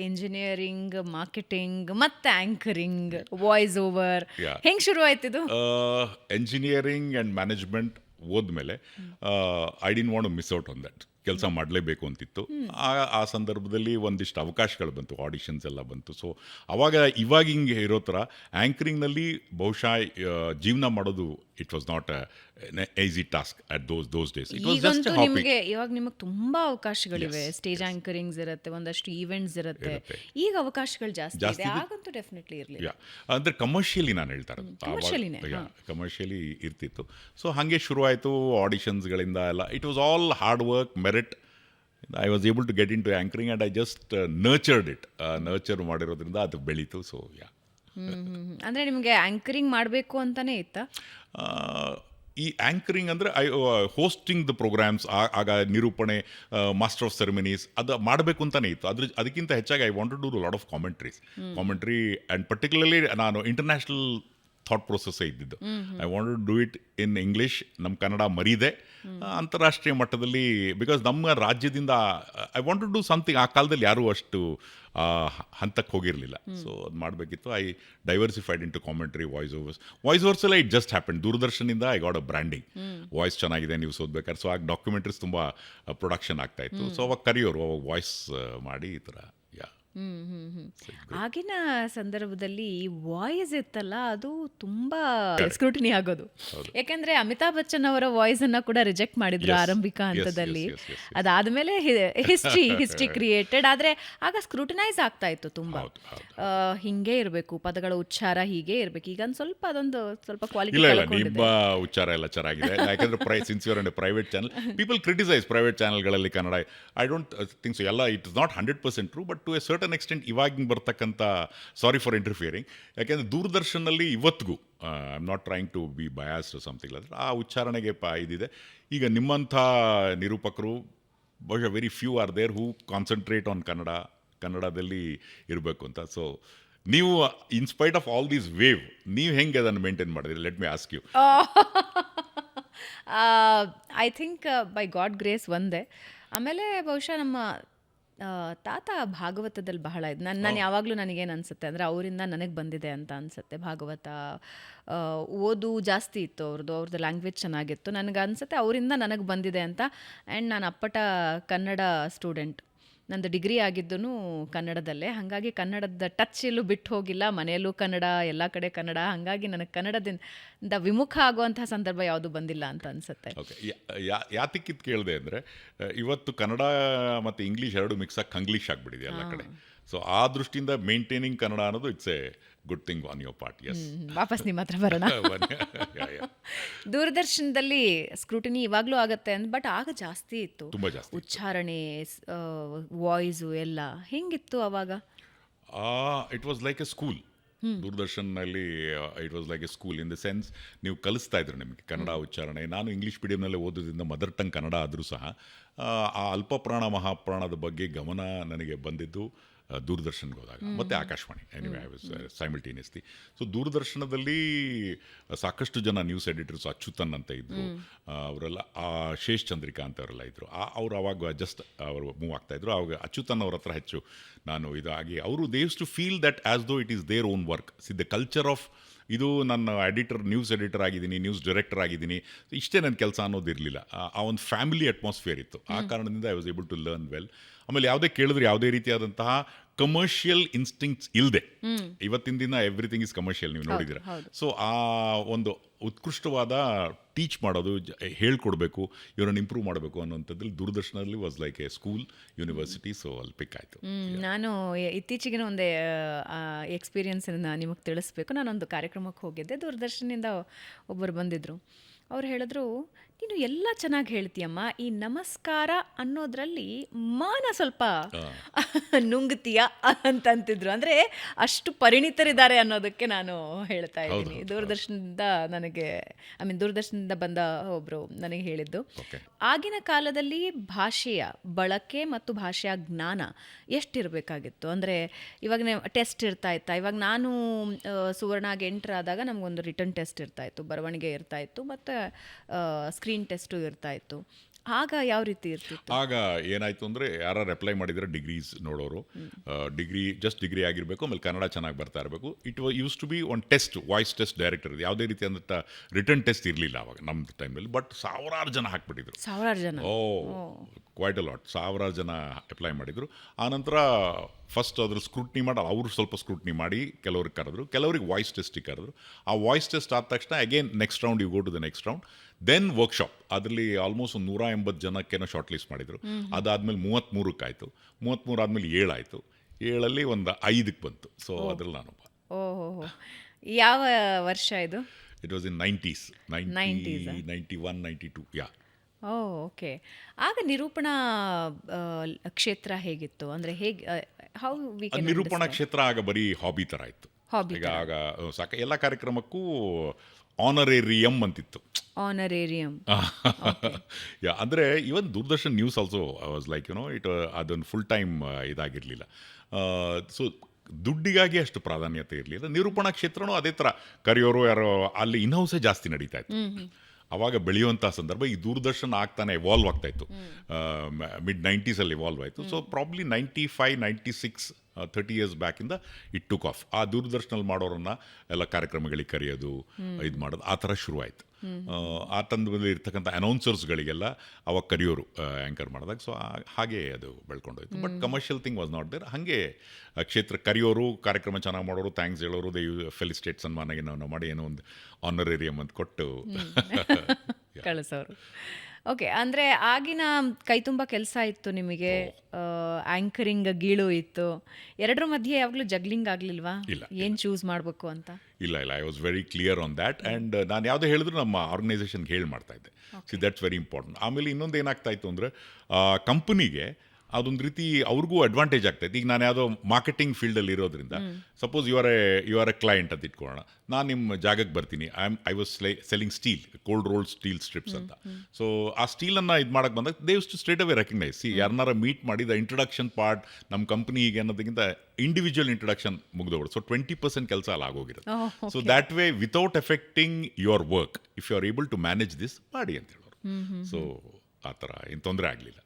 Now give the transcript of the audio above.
Engineering, marketing ಮತ್ತೆ anchoring, voice over, Yeah. ಹೆಂಗ್ ಶುರು ಆಯ್ತಿದು? ಎಂಜಿನಿಯರಿಂಗ್ ಆ್ಯಂಡ್ ಮ್ಯಾನೇಜ್ಮೆಂಟ್ ಓದ್ಮೇಲೆ I didn't want miss out on that. ಕೆಲಸ ಮಾಡಲೇಬೇಕು ಅಂತಿತ್ತು. ಆ ಸಂದರ್ಭದಲ್ಲಿ ಒಂದಿಷ್ಟು ಅವಕಾಶಗಳು ಬಂತು, ಆಡಿಷನ್ಸ್ ಎಲ್ಲ ಬಂತು. ಸೊ ಅವಾಗ ಇವಾಗ ಹಿಂಗೆ ಇರೋ ಥರ ಆ್ಯಂಕರಿಂಗ್ನಲ್ಲಿ ಬಹುಶಃ ಜೀವನ ಮಾಡೋದು it was not easy task at those days. It was just ಈಗಂತೂ ಹಾಬಿ. ನಿಮಗೆ ಇವಾಗ ನಿಮಗೆ ತುಂಬಾ ಅವಕಾಶಗಳಿವೆ. ಸ್ಟೇಜ್ ಆಂಕರಿಂಗ್ಸ್ ಇರುತ್ತೆ, ಒಂದಷ್ಟು ಈವೆಂಟ್ಸ್ ಇರುತ್ತೆ. ಈಗ ಅವಕಾಶಗಳು ಜಾಸ್ತಿ ಇದೆ. ಆಗಂತೂ ಡೆಫಿನೆಟ್ಲಿ ಇರಲಿ. ಯಾ, ಅಂದರೆ ಕಮರ್ಷಿಯಲಿ ನಾನು ಹೇಳ್ತಾ ಇರೋದು. commercially-ನೇ, ಕಮರ್ಷಿಯಲಿ ಇರ್ತಿತ್ತು. ಸೊ ಹಾಗೆ ಶುರುವಾಯಿತು ಆಡಿಷನ್ಸ್ಗಳಿಂದ ಎಲ್ಲ. It was all hard work, merit. I was able to get in to anchoring and I just nurtured it. Nurture ಮಾಡಿರೋದ್ರಿಂದ ಅದು ಬೆಳೀತು. ಸೊ ಯಾ, ಅಂದ್ರೆ ನಿಮಗೆ ಆಂಕರಿಂಗ್ ಮಾಡಬೇಕು ಅಂತಾನೆ ಇತ್ತಾ? ಈ ಆ್ಯಂಕರಿಂಗ್ ಅಂದರೆ ಹೋಸ್ಟಿಂಗ್ ದ ಪ್ರೋಗ್ರಾಮ್ಸ್, ಆಗ ನಿರೂಪಣೆ, ಮಾಸ್ಟರ್ ಆಫ್ ಸೆರೆಮನೀಸ್ ಅದು ಮಾಡಬೇಕು ಅಂತಲೇ ಇತ್ತು. ಅದಕ್ಕಿಂತ ಹೆಚ್ಚಾಗಿ I want to do lot of commentary and particularly ನಾನು ಇಂಟರ್ನ್ಯಾಷನಲ್ ಥಾಟ್ ಪ್ರೊಸೆಸ್ಸೇ ಇದ್ದಿದ್ದು. I want to do it in English. ನಮ್ಮ ಕನ್ನಡ ಮರೀದೆ ಅಂತಾರಾಷ್ಟ್ರೀಯ ಮಟ್ಟದಲ್ಲಿ, ಬಿಕಾಸ್ ನಮ್ಮ ರಾಜ್ಯದಿಂದ I want to do something. ಆ ಕಾಲದಲ್ಲಿ ಯಾರೂ ಅಷ್ಟು ಹಂತಕ್ಕೆ ಹೋಗಿರಲಿಲ್ಲ. ಸೊ ಅದು ಮಾಡಬೇಕಿತ್ತು. I diversified into commentary, voice overs ಎಲ್ಲ ಇಟ್ ಜಸ್ಟ್ ಹ್ಯಾಪನ್. ದೂರದರ್ಶನಿಂದ I got a branding. Voice ಚೆನ್ನಾಗಿದೆ ನೀವು ಓದ್ಬೇಕಾದ್ರೆ. ಸೊ ಆಗ ಡಾಕ್ಯುಮೆಂಟ್ರೀಸ್ ತುಂಬ ಪ್ರೊಡಕ್ಷನ್ ಆಗ್ತಾಯಿತ್ತು. ಸೊ ಅವಾಗ ಕರೆಯೋರು, ಅವಾಗ ವಾಯ್ಸ್ ಮಾಡಿ ಈ ಥರ. ಯಾ, ಆಗಿನ ಸಂದರ್ಭದಲ್ಲಿ ವಾಯ್ಸ್ ಇತ್ತಲ್ಲ, ಅದು ತುಂಬಾ ಸ್ಕ್ರೂಟಿನಿ ಆಗೋದು. ಯಾಕಂದ್ರೆ ಅಮಿತಾಬ್ ಬಚ್ಚನ್ ಅವರ ವಾಯ್ಸ್ ಅನ್ನ ಕೂಡ ರಿಜೆಕ್ಟ್ ಮಾಡಿದ್ರು ಆರಂಭಿಕ ಹಂತದಲ್ಲಿ. ಅದಾದ್ಮೇಲೆ ಹಿಸ್ಟ್ರಿ ಕ್ರಿಯೇಟೆಡ್. ಆದ್ರೆ ಆಗ ಸ್ಕ್ರೂಟಿನೈಸ್ ಆಗ್ತಾ ಇತ್ತು ತುಂಬಾ. ಹಿಂಗೆ ಇರಬೇಕು, ಪದಗಳ ಉಚ್ಚಾರ ಹೀಗೆ ಇರ್ಬೇಕು. ಈಗ ಅದೊಂದು ಸ್ವಲ್ಪ ಕ್ವಾಲಿಟಿ ಇಲ್ಲ, ನಿಮ್ಮ ಉಚ್ಚಾರ ಎಲ್ಲ ಚೆನ್ನಾಗಿದೆ. ಯಾಕಂದ್ರೆ since your and private channel, people criticise private ಚಾನಲ್ಗಳಲ್ಲಿ Kannada. I don't think so. ಎಲ್ಲ it is not 100% true, but to a certain extent ಇವಾಗಿನ ಬರ್ತಕ್ಕಂಥ, ಸಾರಿ ಫಾರ್ ಇಂಟರ್ಫಿಯರಿಂಗ್, ಯಾಕೆಂದರೆ ದೂರದರ್ಶನಲ್ಲಿ ಇವತ್ತಿಗೂ I am not trying to be biased something like ಆ ಉಚ್ಚಾರಣೆಗೆ ಇದಿದೆ. ಈಗ ನಿಮ್ಮಂಥ ನಿರೂಪಕರು ಬಹುಶಃ very few are there who concentrate on ಕನ್ನಡದಲ್ಲಿ ಇರಬೇಕು ಅಂತ. ಸೊ ನೀವು in spite of all these wave, ನೀವು ಹೆಂಗೆ ಅದನ್ನು ಮೇಂಟೈನ್ ಮಾಡಿದ್ರಿ? Let me ask you. I think by god grace ಒಂದೇ. ಆಮೇಲೆ ಬಹುಶಃ ನಮ್ಮ ತಾತ ಭಾಗವತದಲ್ಲಿ ಬಹಳ ಇದು. ನಾನು ಯಾವಾಗಲೂ ನನಗೇನು ಅನಿಸುತ್ತೆ ಅಂದರೆ ಅವರಿಂದ ನನಗೆ ಬಂದಿದೆ ಅಂತ ಅನಿಸುತ್ತೆ. ಭಾಗವತ ಓದು ಜಾಸ್ತಿ ಇತ್ತು ಅವ್ರದ್ದು ಲ್ಯಾಂಗ್ವೇಜ್ ಚೆನ್ನಾಗಿತ್ತು. ನನಗೆ ಅನಿಸುತ್ತೆ ಅವರಿಂದ ನನಗೆ ಬಂದಿದೆ ಅಂತ. ಆ್ಯಂಡ್ ನಾನು ಅಪ್ಪಟ ಕನ್ನಡ ಸ್ಟೂಡೆಂಟ್. ನಂದು ಡಿಗ್ರಿ ಆಗಿದ್ದು ಕನ್ನಡದಲ್ಲೇ. ಹಾಗಾಗಿ ಕನ್ನಡದ ಟಚ್ ಎಲ್ಲೂ ಬಿಟ್ಟು ಹೋಗಿಲ್ಲ. ಮನೆಯಲ್ಲೂ ಕನ್ನಡ, ಎಲ್ಲ ಕಡೆ ಕನ್ನಡ. ಹಾಗಾಗಿ ನನಗೆ ಕನ್ನಡದಿಂದ ವಿಮುಖ ಆಗುವಂತಹ ಸಂದರ್ಭ ಯಾವುದು ಬಂದಿಲ್ಲ ಅಂತ ಅನಿಸುತ್ತೆ. ಓಕೆ, ಯಾತಕ್ಕಿತ್ತು ಕೇಳಿದೆ ಅಂದರೆ, ಇವತ್ತು ಕನ್ನಡ ಮತ್ತು ಇಂಗ್ಲೀಷ್ ಎರಡು ಮಿಕ್ಸ್ ಆಗಿ ಕಂಗ್ಲೀಷ್ ಆಗಿಬಿಟ್ಟಿದೆ ಎಲ್ಲ ಕಡೆ. ಸೊ ಆ ದೃಷ್ಟಿಯಿಂದ ಮೇಂಟೈನಿಂಗ್ ಕನ್ನಡ ಅನ್ನೋದು it's a good thing on your part. Yes, ವಾಪಸ್ ನಿಮ್ಮ ಹತ್ರ ಬರೋಣ. ದೂರದರ್ಶನದಲ್ಲಿ ಸ್ಕ್ರೂಟಿನಿ ಇವಾಗಲೂ ಆಗುತ್ತೆ ಬಟ್ ಆಗ ಜಾಸ್ತಿ ಇತ್ತು. ತುಂಬ ಜಾಸ್ತಿ ಉಚ್ಚಾರಣೆ, ವಾಯ್ಸು ಎಲ್ಲ ಹೆಂಗಿತ್ತು ಅವಾಗ? It was like a school. ದೂರದರ್ಶನಲ್ಲಿ it was like a school in the sense ನೀವು ಕಲಿಸ್ತಾ ಇದ್ರು ನಿಮಗೆ ಕನ್ನಡ ಉಚ್ಚಾರಣೆ. ನಾನು ಇಂಗ್ಲೀಷ್ ಮೀಡಿಯಮ್ನಲ್ಲೇ ಓದೋದ್ರಿಂದ ಮದರ್ ಟಂಗ್ ಕನ್ನಡ ಆದರೂ ಸಹ ಆ ಅಲ್ಪಪ್ರಾಣ ಮಹಾಪ್ರಾಣದ ಬಗ್ಗೆ ಗಮನ ನನಗೆ ಬಂದಿದ್ದು ದೂರದರ್ಶನ್ಗೆ ಹೋದಾಗ, ಮತ್ತು Akashvani. Anyway I was simultaneously. So ದೂರದರ್ಶನದಲ್ಲಿ ಸಾಕಷ್ಟು ಜನ ನ್ಯೂಸ್ ಎಡಿಟರ್ಸ್, ಅಚ್ಯುತನ್ ಅಂತ ಇದ್ದರು, ಅವರೆಲ್ಲ ಶೇಷ್ ಚಂದ್ರಿಕಾ ಅಂತ ಅವರೆಲ್ಲ ಇದ್ದರು. ಅವರು ಅವಾಗ ಜಸ್ಟ್ ಅವರು ಮೂವ್ ಆಗ್ತಾಯಿದ್ರು. ಆವಾಗ ಅಚ್ಯುತನ್ ಅವ್ರ ಹತ್ರ ಹೆಚ್ಚು ನಾನು ಇದಾಗಿ, ಅವರು they use to feel that as though it is their own work. The culture of ಇದು ನನ್ನ ನ್ಯೂಸ್ ಎಡಿಟರ್ ಆಗಿದ್ದೀನಿ, ನ್ಯೂಸ್ ಡೈರೆಕ್ಟರ್ ಆಗಿದ್ದೀನಿ, ಇಷ್ಟೇ ನನ್ನ ಕೆಲಸ ಅನ್ನೋದಿರಲಿಲ್ಲ. ಆ ಒಂದು ಫ್ಯಾಮಿಲಿ ಅಟ್ಮಾಸ್ಫಿಯರ್ ಇತ್ತು. ಆ ಕಾರಣದಿಂದ I was able to learn well. ಆಮೇಲೆ ಯಾವುದೇ ಕೇಳಿದ್ರೆ ಯಾವುದೇ ರೀತಿಯಾದಂತಹ ಕಮರ್ಷಿಯಲ್ ಇನ್ಸ್ಟಿಂಕ್ಟ್ಸ್ ಇಲ್ಲದೆ, ಇವತ್ತಿನ ದಿನ ಎವ್ರಿಥಿಂಗ್ ಇಸ್ ಕಮರ್ಷಿಯಲ್, ನೀವು ನೋಡಿದ್ದೀರ. ಸೊ ಆ ಒಂದು ಉತ್ಕೃಷ್ಟವಾದ ಟೀಚ್ ಮಾಡೋದು, ಹೇಳ್ಕೊಡ್ಬೇಕು, ಇವರನ್ನು ಇಂಪ್ರೂವ್ ಮಾಡಬೇಕು ಅನ್ನೋಂಥದ್ರಲ್ಲಿ ದೂರದರ್ಶನದಲ್ಲಿ was like a school, university. So ಅಲ್ಲಿ ಪಿಕ್ ಆಯಿತು. ನಾನು ಇತ್ತೀಚೆಗಿನ ಒಂದು ಎಕ್ಸ್ಪೀರಿಯನ್ಸನ್ನು ನಿಮಗೆ ತಿಳಿಸ್ಬೇಕು. ನಾನೊಂದು ಕಾರ್ಯಕ್ರಮಕ್ಕೆ ಹೋಗಿದ್ದೆ. ದೂರದರ್ಶನದಿಂದ ಒಬ್ಬರು ಬಂದಿದ್ದರು. ಅವ್ರು ಹೇಳಿದ್ರು, ನೀನು ಎಲ್ಲ ಚೆನ್ನಾಗಿ ಹೇಳ್ತೀಯಮ್ಮ, ಈ ನಮಸ್ಕಾರ ಅನ್ನೋದ್ರಲ್ಲಿ ಮಾನ ಸ್ವಲ್ಪ ನುಂಗ್ತೀಯ ಅಂತಂತಿದ್ರು. ಅಂದರೆ ಅಷ್ಟು ಪರಿಣಿತರಿದ್ದಾರೆ ಅನ್ನೋದಕ್ಕೆ ನಾನು ಹೇಳ್ತಾ ಇದ್ದೀನಿ. ದೂರದರ್ಶನದಿಂದ ದೂರದರ್ಶನದಿಂದ ಬಂದ ಒಬ್ಬರು ನನಗೆ ಹೇಳಿದ್ದು. ಆಗಿನ ಕಾಲದಲ್ಲಿ ಭಾಷೆಯ ಬಳಕೆ ಮತ್ತು ಭಾಷೆಯ ಜ್ಞಾನ ಎಷ್ಟಿರಬೇಕಾಗಿತ್ತು ಅಂದರೆ, ಇವಾಗ ಟೆಸ್ಟ್ ಇರ್ತಾ ಇತ್ತಾ? ಇವಾಗ ನಾನು ಸುವರ್ಣಗೆ ಎಂಟ್ರಾದಾಗ ನಮಗೊಂದು ರಿಟರ್ನ್ ಟೆಸ್ಟ್ ಇರ್ತಾಯಿತ್ತು, ಬರವಣಿಗೆ ಇರ್ತಾಯಿತ್ತು, ಮತ್ತು ಸ್ಕ್ರೀನ್ ಟೆಸ್ಟು ಇರ್ತಾಯಿತ್ತು. ಆಗ ಯಾವ ರೀತಿ ಇರ್ತಿತ್ತು? ಆಗ ಏನಾಯಿತು ಅಂದರೆ ಯಾರು ಅಪ್ಲೈ ಮಾಡಿದರೆ ಡಿಗ್ರೀಸ್ ನೋಡೋರು, ಡಿಗ್ರಿ ಆಗಿರಬೇಕು, ಆಮೇಲೆ ಕನ್ನಡ ಚೆನ್ನಾಗಿ ಬರ್ತಾ ಇರಬೇಕು. It use to be one test, voice test director, ಯಾವುದೇ ರೀತಿ ಅಂತ ರಿಟರ್ನ್ ಟೆಸ್ಟ್ ಇರಲಿಲ್ಲ ಅವಾಗ ನಮ್ಮ ಟೈಮಲ್ಲಿ. ಬಟ್ ಸಾವಿರಾರು ಜನ ಹಾಕ್ಬಿಟ್ಟಿದ್ರು. ಸಾವಿರಾರು ಜನ? ಕ್ವೈಟ್ ಅ ಲಾಟ್, ಸಾವಿರಾರು ಜನ ಅಪ್ಲೈ ಮಾಡಿದರು. ಆನಂತರ ಫಸ್ಟ್ ಅದ್ರ ಸ್ಕ್ರೂಟ್ನಿ ಮಾಡಿ, ಅವರು ಸ್ವಲ್ಪ ಸ್ಕ್ರೂಟ್ನಿ ಮಾಡಿ ಕೆಲವ್ರಿಗೆ ಕರೆದ್ರು, ಕೆಲವ್ರಿಗೆ ವಾಯ್ಸ್ ಟೆಸ್ಟಿಗೆ ಕರೆದ್ರು. ಆ ವಾಯ್ಸ್ ಟೆಸ್ಟ್ ಆದ ತಕ್ಷಣ again next round you go to the next round, then workshop. ಅದರಲ್ಲಿ ಆಲ್ಮೋಸ್ಟ್ ಒಂದು 180 ಜನಕ್ಕೇನೋ ಶಾರ್ಟ್ ಲಿಸ್ಟ್ ಮಾಡಿದರು. ಅದಾದಮೇಲೆ 33 ಆಯಿತು, 33 ಆದಮೇಲೆ 7 ಆಯಿತು, 7ಅಲ್ಲಿ ಒಂದು 5ಕ್ಕೆ ಬಂತು. ಸೊ ಅದ್ರಲ್ಲಿ ನಾನೊಬ್ಬ. ಓಹೋ, ಯಾವ ವರ್ಷ ಇದು? It was in 90s, 91, 92. Yeah. Okay. ಆಗ ನಿರೂಪಣಾ ಕ್ಷೇತ್ರ ಹೇಗಿತ್ತು? ಅಂದರೆ ಹೇಗೆ, ಹೌ ವಿ ಕ್ಯಾನ್ ನಿರೂಪಣಾ ಕ್ಷೇತ್ರ ಆಗ ಬರೀ ಹಾಬಿ ಥರ ಇತ್ತು. ಹಾಬಿ? ಈಗ ಆಗ ಎಲ್ಲ ಕಾರ್ಯಕ್ರಮಕ್ಕೂ ಆನರೇರಿಯಂ ಅಂತಿತ್ತು. ಆನರೇರಿಯಂ? ಯಾ, ಅಂದರೆ even Doordarshan news also was like it ಅದೊಂದು ಫುಲ್ ಟೈಮ್ ಇದಾಗಿರಲಿಲ್ಲ. ಸೊ ದುಡ್ಡಿಗಾಗಿ ಅಷ್ಟು ಪ್ರಾಧಾನ್ಯತೆ ಇರಲಿಲ್ಲ. ನಿರೂಪಣಾ ಕ್ಷೇತ್ರನೂ ಅದೇ ಥರ ಕರೆಯೋರು ಯಾರೋ, ಅಲ್ಲಿ ಇನ್ಹೌಸೇ ಜಾಸ್ತಿ ನಡೀತಾ ಇತ್ತು ಅವಾಗ ಬೆಳೆಯುವಂಥ ಸಂದರ್ಭ. ಈ ದೂರದರ್ಶನ ಆಗ್ತಾನೆ ಎವಾಲ್ವ್ ಆಗ್ತಾಯಿತ್ತು, ಮಿಡ್ 90s ಎವಾಲ್ವ್ ಆಯಿತು. ಸೊ ಪ್ರಾಬ್ಲಿ 95, 96, 30 years ಬ್ಯಾಕಿಂದ ಇಟ್ ಟುಕ್ ಆಫ್. ಆ ದೂರದರ್ಶನಲ್ಲಿ ಮಾಡೋರನ್ನ ಎಲ್ಲ ಕಾರ್ಯಕ್ರಮಗಳಿಗೆ ಕರೆಯೋದು, ಇದು ಮಾಡೋದು, ಆ ಥರ ಶುರುವಾಯಿತು. ಆ ತಂಡದಲ್ಲಿ ಇರ್ತಕ್ಕಂಥ ಅನೌನ್ಸರ್ಸ್ಗಳಿಗೆಲ್ಲ ಅವಾಗ ಕರೆಯೋರು ಆ್ಯಂಕರ್ ಮಾಡಿದಾಗ. ಸೊ ಹಾಗೆ ಅದು ಬೆಳ್ಕೊಂಡೋಯ್ತು. But commercial thing was not there. ಹಾಗೆ ಕ್ಷೇತ್ರ ಕರೆಯೋರು, ಕಾರ್ಯಕ್ರಮ ಚೆನ್ನಾಗಿ ಮಾಡೋರು, ಥ್ಯಾಂಕ್ಸ್ ಹೇಳೋರು, ದೇ ಫೆಲಿಸ್ಟೇಟ್ ಸನ್ಮಾನಗೆ ನಾವು ಮಾಡಿ ಏನೋ ಒಂದು ಆನರೇರಿಯಂ ಅಂತ ಕೊಟ್ಟು ಕಳಿಸೋರು. ಓಕೆ. ಅಂದರೆ ಆಗಿನ ಕೈ ತುಂಬ ಕೆಲಸ ಇತ್ತು ನಿಮಗೆ, ಆ್ಯಂಕರಿಂಗ್ ಗೀಳು ಇತ್ತು, ಎರಡರ ಮಧ್ಯೆ ಯಾವಾಗಲೂ ಜಗ್ಲಿಂಗ್ ಆಗಲಿಲ್ವಾ? ಇಲ್ಲ. ಏನು ಚೂಸ್ ಮಾಡಬೇಕು ಅಂತ? ಇಲ್ಲ, I was very clear on that. And ನಾನು ಯಾವುದೇ ಹೇಳಿದ್ರು ನಮ್ಮ ಆರ್ಗನೈಸೇಷನ್ಗೆ ಹೇಳಿ ಮಾಡ್ತಾ ಇದ್ದೆ. See that's very important. ಆಮೇಲೆ ಇನ್ನೊಂದು ಏನಾಗ್ತಾ ಇತ್ತು ಅಂದರೆ, ಕಂಪನಿಗೆ ಅದೊಂದು ರೀತಿ ಅವ್ರಿಗೂ ಅಡ್ವಾಂಟೇಜ್ ಆಗ್ತಾಯಿತ್ತು. ಈಗ ನಾನು ಯಾವುದೋ ಮಾರ್ಕೆಟಿಂಗ್ ಫೀಲ್ಡಲ್ಲಿ ಇರೋದ್ರಿಂದ, suppose you are a client ಅಂತ ಇಟ್ಕೊಳ್ಳೋಣ, ನಾನು ನಿಮ್ಮ ಜಾಗಕ್ಕೆ ಬರ್ತೀನಿ. I was selling steel, cold rolled steel strips ಅಂತ. ಸೊ ಆ ಸ್ಟೀಲನ್ನು ಇದು ಮಾಡೋಕ್ಕೆ ಬಂದಾಗ they use to straight away recognise. ಯಾರನ್ನಾರ ಮೀಟ್ ಮಾಡಿ ದ ಇಂಟ್ರಡಕ್ಷನ್ ಪಾರ್ಟ್ ನಮ್ಮ ಕಂಪ್ನಿಗೆ ಅನ್ನೋದಕ್ಕಿಂತ ಇಂಡಿವಿಜುವಲ್ ಇಂಟ್ರಡಕ್ಷನ್ ಮುಗಿದೋಗ್ಬಿಡು. ಸೊ 20% ಕೆಲಸ ಅಲ್ಲಿ ಆಗೋಗಿರುತ್ತೆ. So that way without effecting your work, if you are able to manage this ಮಾಡಿ ಅಂತ ಹೇಳೋರು. ಸೊ ಆ ಥರ ಏನು ತೊಂದರೆ ಆಗಲಿಲ್ಲ.